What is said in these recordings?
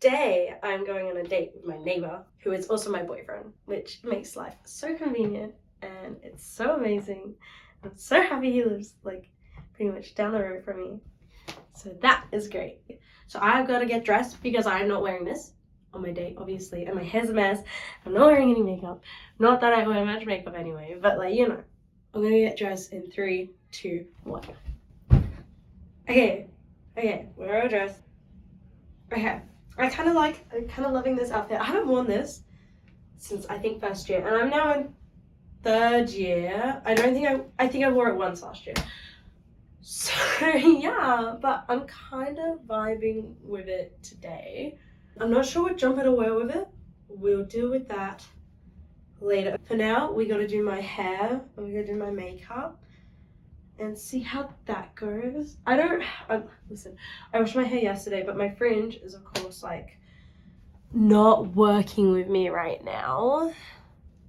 today I'm going on a date with my neighbor, who is also my boyfriend, which makes life so convenient and it's so amazing. I'm so happy he lives like pretty much down the road from me. So that is great. So I've got to get dressed because I'm not wearing this on my date, obviously, and my hair's a mess. I'm not wearing any makeup. Not that I wear much makeup anyway, but like, you know. I'm gonna get dressed in 3, 2, 1. Okay, we're all dressed. Okay, I'm kind of loving this outfit. I haven't worn this since I think first year, and I'm now in third year. I think I wore it once last year. So yeah, but I'm kind of vibing with it today. I'm not sure what jumper to wear with it. We'll deal with that later. For now, we gotta do my hair and we gotta do my makeup and see how that goes. Listen, I washed my hair yesterday, but my fringe is of course like not working with me right now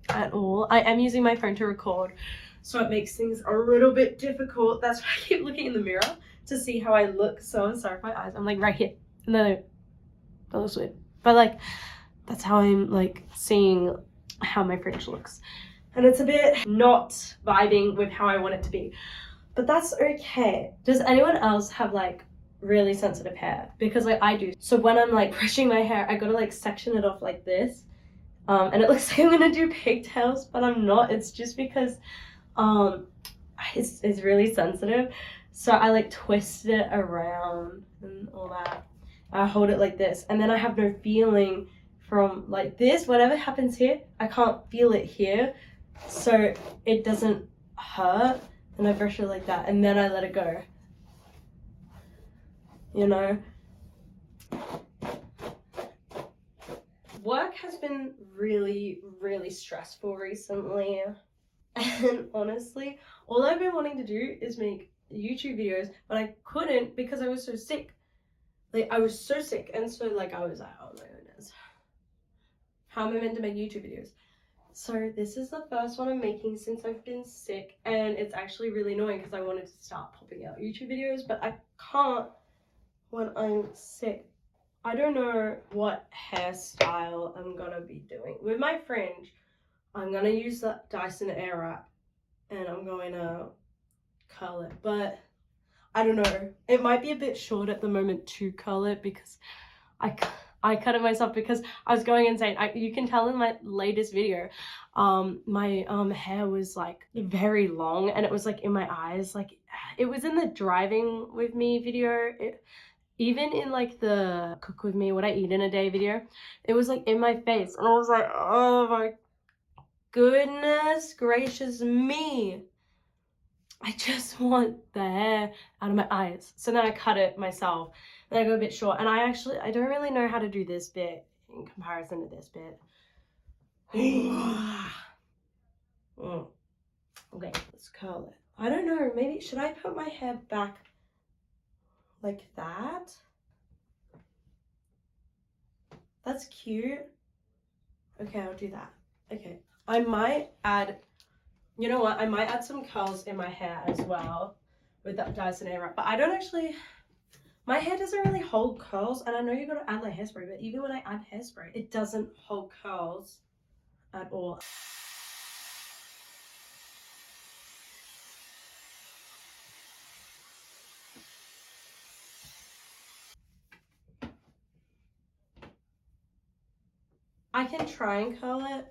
at all. I am using my phone to record, so it makes things a little bit difficult. That's why I keep looking in the mirror to see how I look. So I'm sorry if my eyes, I'm like right here. No, that looks weird. But like, that's how I'm like seeing how my fringe looks. And it's a bit not vibing with how I want it to be. But that's okay. Does anyone else have like really sensitive hair? Because like I do. So when I'm like brushing my hair, I gotta like section it off like this. And it looks like I'm gonna do pigtails, but I'm not. It's just because it's really sensitive. So I like twist it around and all that. I hold it like this, and then I have no feeling from like this. Whatever happens here, I can't feel it here, so it doesn't hurt. And I brush it like that, and then I let it go. You know? Work has been really, really stressful recently. And honestly, all I've been wanting to do is make YouTube videos, but I couldn't because I was so sick. Like, I was so sick, and so like I was like, oh my goodness, how am I meant to make YouTube videos? So this is the first one I'm making since I've been sick, and it's actually really annoying because I wanted to start popping out YouTube videos, but I can't when I'm sick. I don't know what hairstyle I'm gonna be doing. With my fringe, I'm gonna use the Dyson Airwrap, and I'm going to curl it, but I don't know. It might be a bit short at the moment to curl it because I cut it myself because I was going insane. You can tell in my latest video, my hair was like very long, and it was like in my eyes. Like it was in the driving with me video. Even in like the cook with me, what I eat in a day video, it was like in my face, and I was like, oh my goodness gracious me. I just want the hair out of my eyes. So then I cut it myself. Then I go a bit short. And I don't really know how to do this bit in comparison to this bit. Okay, let's curl it. I don't know. Maybe, should I put my hair back like that? That's cute. Okay, I'll do that. Okay. I might add... You know what? I might add some curls in my hair as well with that Dyson Airwrap. But I don't actually... My hair doesn't really hold curls. And I know you've got to add like hairspray. But even when I add hairspray, it doesn't hold curls at all. I can try and curl it.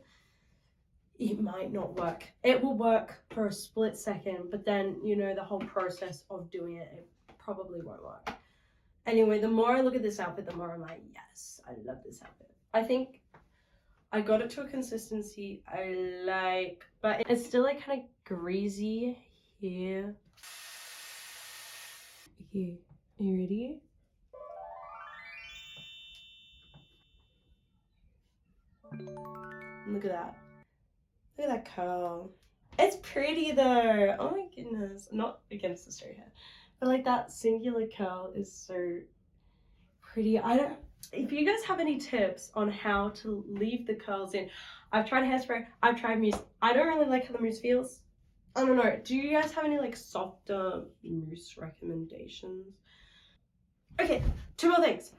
It might not work. It will work for a split second, but then, you know, the whole process of doing it, it probably won't work. Anyway, the more I look at this outfit, the more I'm like, yes, I love this outfit. I think I got it to a consistency I like, but it's still like kind of greasy here. Okay, are you ready? Look at that. Look at that curl. It's pretty though. Oh my goodness. Not against the straight hair, but like that singular curl is so pretty. If you guys have any tips on how to leave the curls in, I've tried hairspray, I've tried mousse. I don't really like how the mousse feels. I don't know. Do you guys have any like softer mousse recommendations? Okay, 2 more things.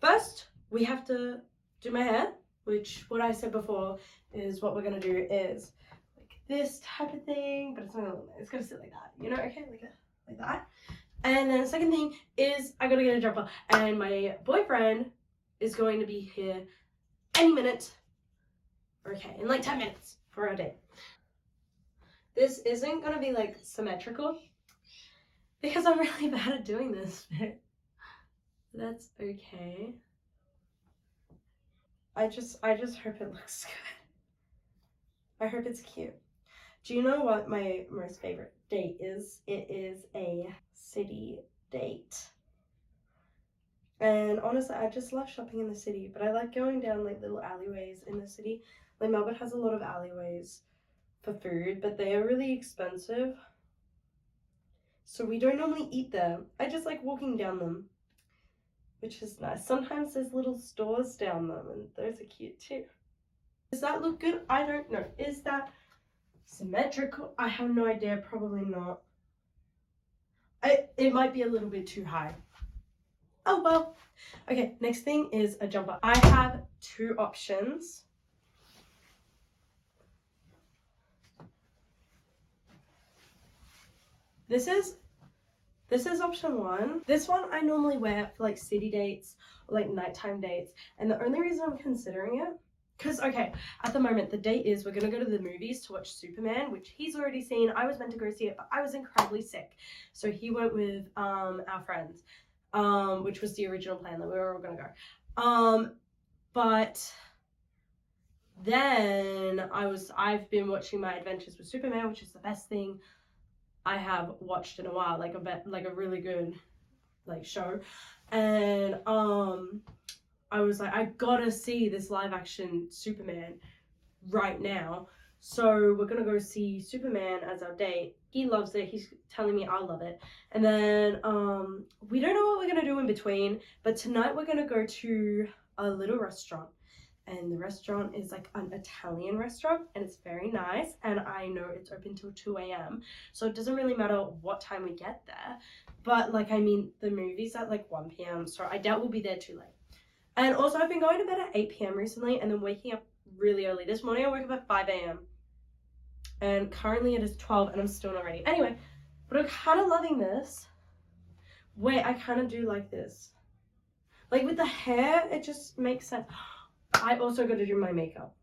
First, we have to do my hair, which what I said before is what we're gonna do is like this type of thing, but it's not gonna, it's gonna sit like that, you know, okay, like that. And then the second thing is I gotta get a jumper, and my boyfriend is going to be here any minute. Okay, in like 10 minutes for our date. This isn't gonna be like symmetrical because I'm really bad at doing this, but that's okay. I just hope it looks good. I hope it's cute. Do you know what my most favorite date is? It is a city date. And honestly, I just love shopping in the city, but I like going down like little alleyways in the city. Like Melbourne has a lot of alleyways for food, but they are really expensive. So we don't normally eat there. I just like walking down them, which is nice. Sometimes there's little stores down them, and those are cute too. Does that look good? I don't know. Is that symmetrical? I have no idea. Probably not. It might be a little bit too high. Oh well. Okay, next thing is a jumper. I have two options. This is option one. This one I normally wear for like city dates or like nighttime dates. And the only reason I'm considering it, because okay, at the moment the date is we're gonna go to the movies to watch Superman, which he's already seen. I was meant to go see it, but I was incredibly sick. So he went with our friends, which was the original plan that we were all gonna go. But then I've been watching My Adventures with Superman, which is the best thing I have watched in a while, like a really good like show. And I was like, I gotta see this live action Superman right now. So we're gonna go see Superman as our date. He loves it. He's telling me I love it. And then we don't know what we're gonna do in between, but tonight we're gonna go to a little restaurant. And the restaurant is like an Italian restaurant, and it's very nice, and I know it's open till 2 a.m. so it doesn't really matter what time we get there, but like I mean the movie's at like 1 p.m. so I doubt we'll be there too late. And also I've been going to bed at 8 p.m. recently and then waking up really early. This morning I woke up at 5 a.m. and currently it is 12 and I'm still not ready. Anyway, but I'm kind of loving this. Wait, I kind of do like this. Like with the hair, it just makes sense. I also got to do my makeup.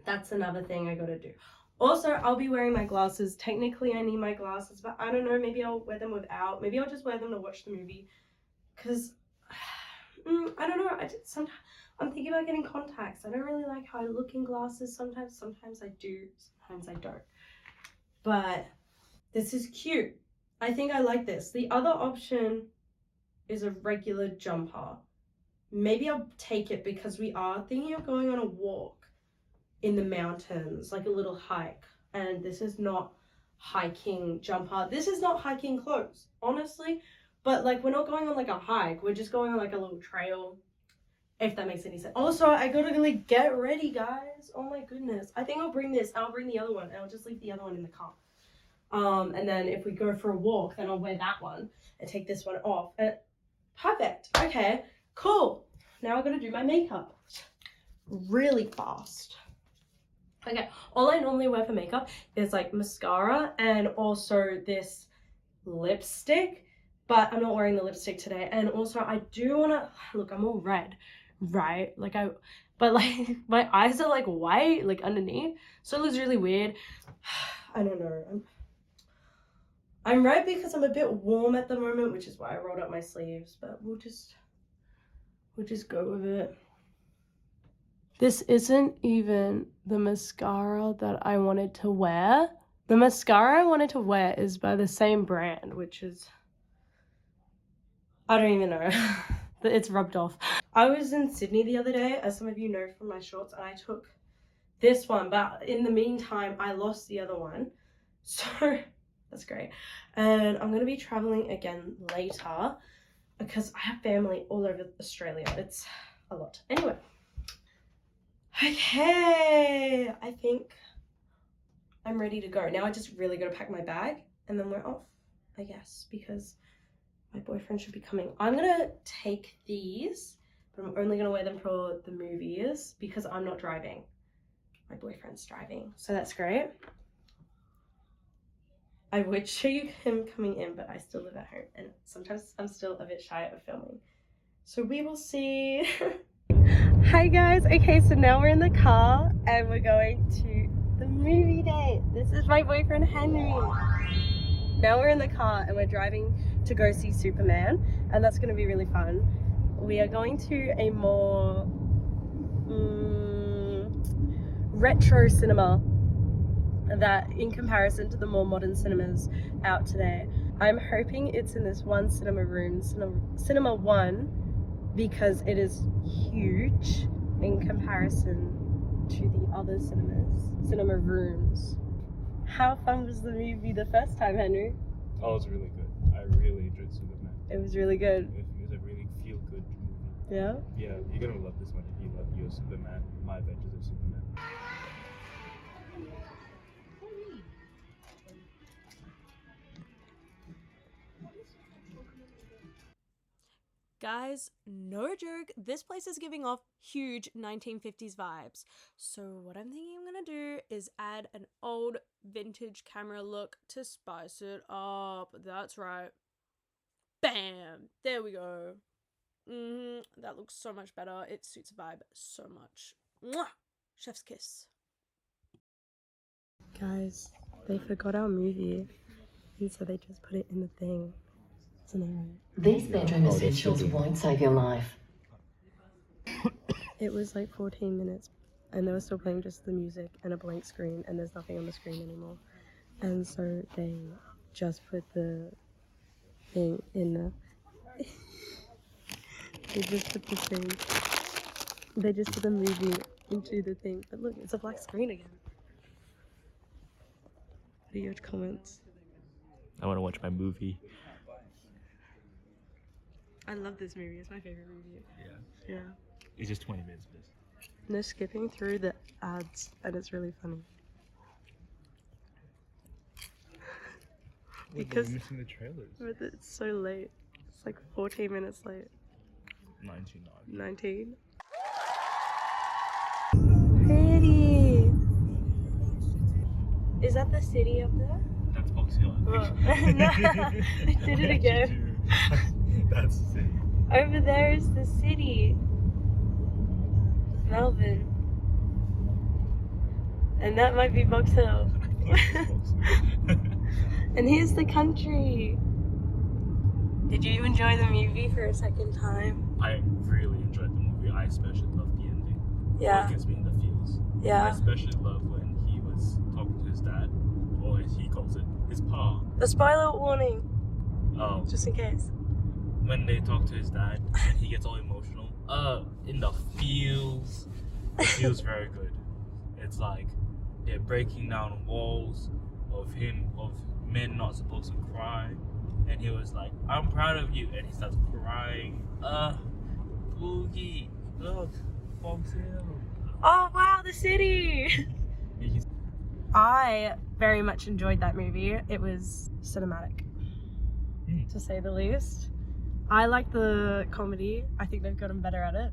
That's another thing I got to do. Also, I'll be wearing my glasses. Technically, I need my glasses, but I don't know. Maybe I'll wear them without. Maybe I'll just wear them to watch the movie. Because, I don't know. Sometimes I'm thinking about getting contacts. I don't really like how I look in glasses sometimes. Sometimes I do. Sometimes I don't. But this is cute. I think I like this. The other option is a regular jumper. Maybe I'll take it because we are thinking of going on a walk in the mountains, like a little hike. And this is not hiking jumper. This is not hiking clothes, honestly. But like we're not going on like a hike. We're just going on like a little trail, if that makes any sense. Also, I gotta really get ready, guys. Oh my goodness. I think I'll bring this. I'll bring the other one. And I'll just leave the other one in the car. And then if we go for a walk, then I'll wear that one and take this one off. Perfect. Okay. Cool. Now I'm gonna do my makeup really fast. Okay, all I normally wear for makeup is like mascara and also this lipstick, but I'm not wearing the lipstick today. And also I do wanna, look, I'm all red, right? But like my eyes are like white, like underneath. So it looks really weird. I don't know. I'm red because I'm a bit warm at the moment, which is why I rolled up my sleeves, but we'll just go with it. This isn't even the mascara that I wanted to wear. The mascara I wanted to wear is by the same brand, which is, I don't even know. It's rubbed off. I was in Sydney the other day, as some of you know from my shorts, and I took this one, but in the meantime, I lost the other one. So that's great. And I'm gonna be traveling again later because I have family all over Australia. It's a lot. Anyway. Okay, I think I'm ready to go. Now I just really gotta pack my bag and then we're off, I guess, because my boyfriend should be coming. I'm gonna take these but I'm only gonna wear them for the movies because I'm not driving. My boyfriend's driving, so that's great. I would show you him coming in, but I still live at home and sometimes I'm still a bit shy of filming. So we will see. Hi guys, okay, so now we're in the car and we're going to the movie date. This is my boyfriend Henry. Now we're in the car and we're driving to go see Superman, and that's going to be really fun. We are going to a more retro cinema that in comparison to the more modern cinemas out today. I'm hoping it's in this one cinema room, Cinema 1, because it is huge in comparison to the other cinema rooms. How fun was the movie the first time, Henry? Oh, it was really good. I really enjoyed Superman. It was really good. It was a really feel-good movie. Yeah? Yeah, you're gonna love this one if you love your Superman, My Adventures of Superman. Guys, no joke, this place is giving off huge 1950s vibes. So what I'm thinking I'm gonna do is add an old vintage camera look to spice it up. That's right. Bam! There we go. That looks so much better. It suits the vibe so much. Mwah! Chef's kiss. Guys, they forgot our movie, and so they just put it in the thing. Isn't that right? These bedroom essentials won't save your life. It was like 14 minutes, and they were still playing just the music and a blank screen, and there's nothing on the screen anymore. And so they just put the thing in the... They just put the thing... They just put the movie into the thing. But look, it's a black screen again. What are your comments? I want to watch my movie. I love this movie. It's my favorite movie. Yeah. Yeah. It's just 20 minutes of this. And they're skipping through the ads, and it's really funny. Because we're missing the trailers. but it's so late. It's like 14 minutes late. 19. Pretty. Is that the city up there? That's Box Hill. No, I did it again. That's the city. Over there is the city. Melbourne. And that might be Box Hill. And here's the country. Did you enjoy the movie for a second time? I really enjoyed the movie. I especially loved the ending. Yeah. It gets me in the feels. I Yeah. especially love when he was talking to his dad, or as he calls it, his pa. A spoiler warning, Oh, just in case. when they talk to his dad and he gets all emotional. In the feels. It feels very good. It's like they're breaking down walls of men not supposed to cry. And he was like, I'm proud of you. And he starts crying. Boogie, look, Fox Hill. Oh wow, the city! I very much enjoyed that movie. It was cinematic, to say the least. I like the comedy. I think they've gotten better at it.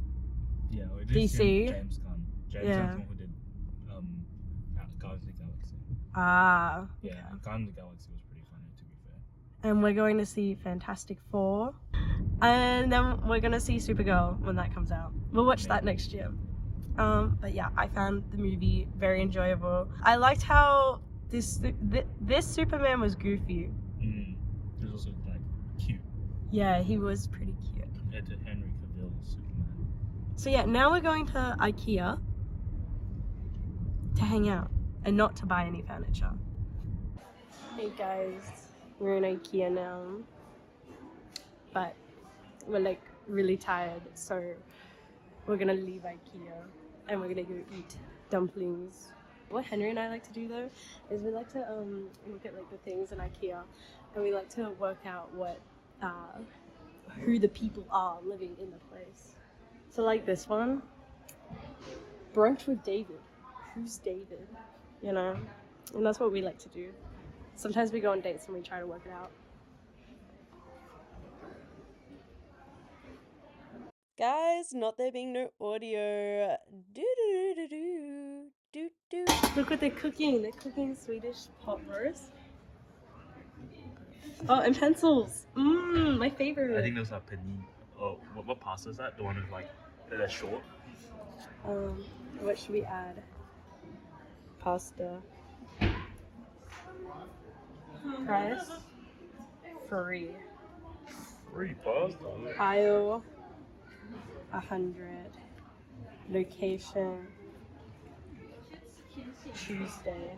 Yeah, we did DC. see James Gunn. James Yeah. Gunn who did Guardians of the Galaxy. Ah. Yeah, Okay. Guardians of the Galaxy was pretty funny, to be fair. And we're going to see Fantastic Four. And then we're going to see Supergirl when that comes out. We'll watch that next year. But yeah, I found the movie very enjoyable. I liked how this Superman was goofy. It was also like cute Yeah, he was pretty cute. compared to Henry Cavill's Superman. So yeah, now we're going to IKEA to hang out and not to buy any furniture. Hey guys, we're in IKEA now, but we're like really tired, so we're gonna leave IKEA and we're gonna go eat dumplings. What Henry and I like to do though is we like to look at like the things in IKEA, and we like to work out what who the people are living in the place. So like this one, brunch with David. Who's David? You know, and that's what we like to do. Sometimes we go on dates and we try to work it out. Guys, not there being no audio. Do. Look what they're cooking. They're cooking Swedish pot roast. Oh, and pencils. My favorite. I think those are panini. Oh, what pasta is that? The one with like that's short. What should we add? Pasta. Price. Free. Free pasta. Aisle. 100. Location. Tuesday.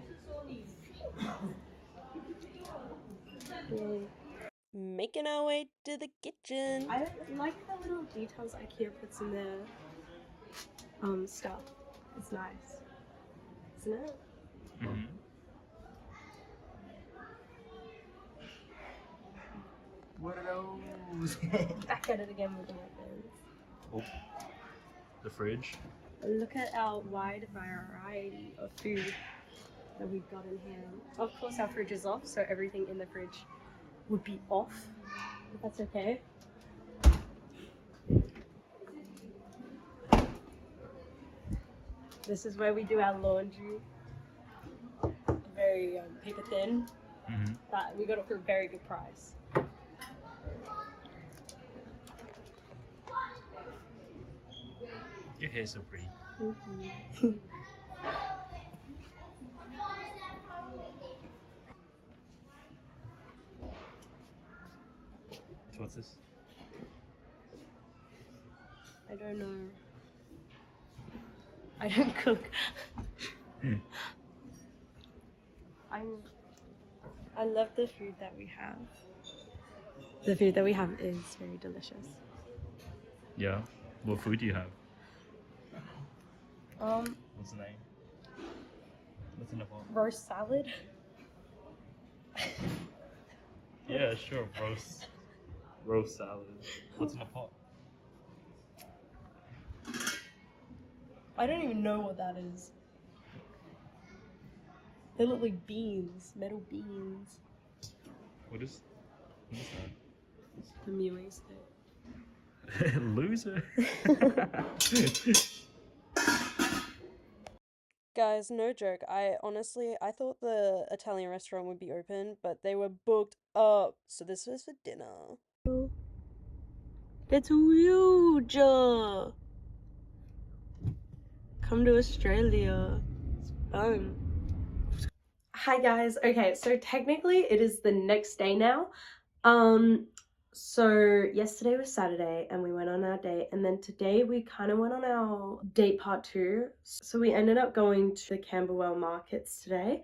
Yay. Making our way to the kitchen. I like the little details IKEA puts in their stuff. It's nice, isn't it? Mm-hmm. What are those? Back at it again with the weapons. Oh, the fridge. Look at our wide variety of food that we've got in here. Of course, our fridge is off, so everything in the fridge would be off. But that's okay. This is where we do our laundry. Very paper thin. Mm-hmm. That we got it for a very good price. Your hair's so pretty. Mm-hmm. So what's this? I don't know. I don't cook. I love the food that we have. The food that we have is very delicious. Yeah. What food do you have? What's the name? What's in the pot? Roast salad. Yeah, sure. Roast salad. What's in the pot? I don't even know what that is. They look like beans, metal beans. What is that? The mewing stick. Loser. Guys, no joke. I thought the Italian restaurant would be open, but they were booked up. So this was for dinner. It's huge. Come to Australia. It's fun. Hi guys. Okay, so technically it is the next day now. So yesterday was Saturday and we went on our date, and then today we kind of went on our date part 2. So we ended up going to the Camberwell markets today,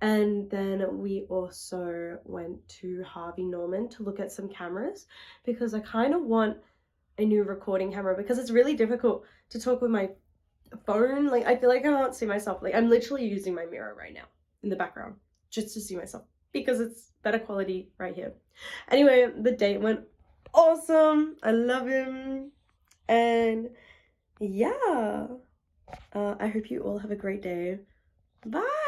and then we also went to Harvey Norman to look at some cameras because I kind of want a new recording camera because it's really difficult to talk with my phone. Like I feel like I can't see myself. Like I'm literally using my mirror right now in the background just to see myself because it's better quality right here. Anyway, the date went awesome. I love him. And yeah, I hope you all have a great day. Bye.